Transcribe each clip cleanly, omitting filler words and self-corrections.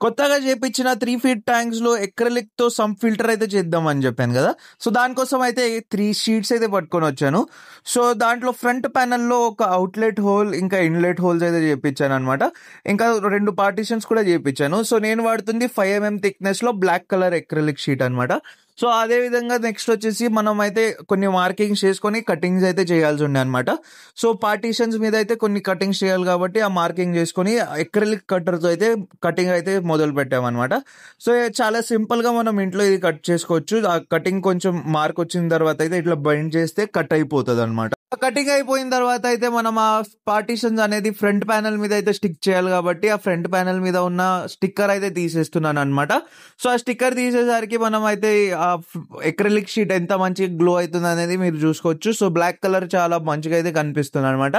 కొత్తగా చేపించిన 3 feet ట్యాంక్స్‌లో ఎక్రిలిక్‌తో some filter అయితే చేద్దామని చెప్పాను గదా! సో, దానికోసం అయితే 3 షీట్స్ అయితే పట్టుకొనొచ్చాను. సో, దాంట్లో ఫ్రంట్ ప్యానెల్‌లో ఒక అవుట్‌లెట్ హోల్, ఇంకా ఇన్‌లెట్ హోల్స్ అయితే చేపించాననమాట. ఇంకా 2 పార్టిషన్స్ కూడా చేపించాను. సో, నేను వాడుతుంది 5 ఎంఎం థిక్‌నెస్‌లో బ్లాక్ కలర్ ఎక్రిలిక్ షీట్ అనమాట. సో, అదే విధంగా నెక్స్ట్ వచ్చేసి మనమైతే కొన్ని మార్కింగ్స్ చేసుకొని కటింగ్స్ అయితే చేయాల్సి ఉండే అనమాట. సో, పార్టిషన్స్ మీద అయితే కొన్ని కటింగ్స్ చేయాలి కాబట్టి ఆ మార్కింగ్ చేసుకొని ఎక్రిలిక్ కట్టర్‌తో అయితే కటింగ్ అయితే మొదలు పెట్టామనమాట. సో, చాలా సింపుల్‌గా మనం ఇంట్లో ఇది కట్ చేసుకోవచ్చు. ఆ కటింగ్ కొంచెం మార్క్ వచ్చిన తర్వాత అయితే ఇట్లా బెండ్ చేస్తే కట్ అయిపోతదనమాట. కటింగ్ అయిపోయిన తర్వాత అయితే మనం ఆ పార్టిషన్స్ అనేది ఫ్రంట్ ప్యానెల్ మీద అయితే స్టిక్ చేయాలి కాబట్టి ఆ ఫ్రంట్ ప్యానెల్ మీద ఉన్న స్టిక్కర్ అయితే తీసేస్తున్నాను అనమాట. సో, ఆ స్టిక్కర్ తీసేసరికి మనం అయితే ఆ ఎక్రిలిక్ షీట్ ఎంత మంచిగా గ్లో అవుతుంది అనేది మీరు చూసుకోవచ్చు. సో, బ్లాక్ కలర్ చాలా మంచిగా అయితే కనిపిస్తుంది అనమాట.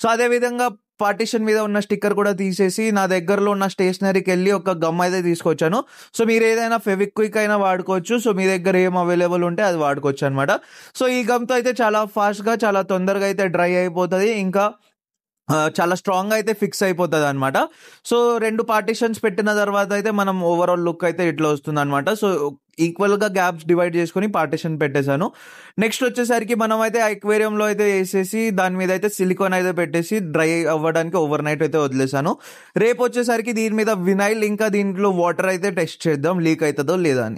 సో, అదే విధంగా పార్టిషన్ మీద ఉన్న స్టిక్కర్ కూడా తీసేసి నా దగ్గరలో ఉన్న స్టేషనరీకి వెళ్ళి ఒక గమ్ అయితే తీసుకొచ్చాను. సో, మీరు ఏదైనా ఫెవిక్విక్ అయినా వాడుకోవచ్చు. సో, మీ దగ్గర ఏం అవైలబుల్ ఉంటే అది వాడుకోవచ్చు అనమాట. సో, ఈ గమ్‌తో అయితే చాలా ఫాస్ట్‌గా, చాలా తొందరగా అయితే డ్రై అయిపోతది. ఇంకా చాలా స్ట్రాంగ్‌గా అయితే ఫిక్స్ అయిపోతదనమాట. సో, 2 పార్టిషన్స్ పెట్టిన తర్వాత అయితే మనం ఓవరాల్ లుక్ అయితే ఇట్లా వస్తుందనమాట. సో, ఈక్వల్‌గా గ్యాప్స్ డివైడ్ చేసుకొని పార్టిషన్ పెట్టేసాను. నెక్స్ట్ వచ్చేసరికి మనమైతే ఆ అక్వేరియంలో అయితే ఏసేసి దాని మీద అయితే సిలికాన్ అయితే పెట్టేసి డ్రై అవ్వడానికి ఓవర్ నైట్ అయితే వదిలేసాను. రేపొచ్చేసరికి దీని మీద వినైల్ ఇంకా దీంట్లో వాటర్ అయితే టెస్ట్ చేద్దాం లీక్ అయితదో లేదా అని.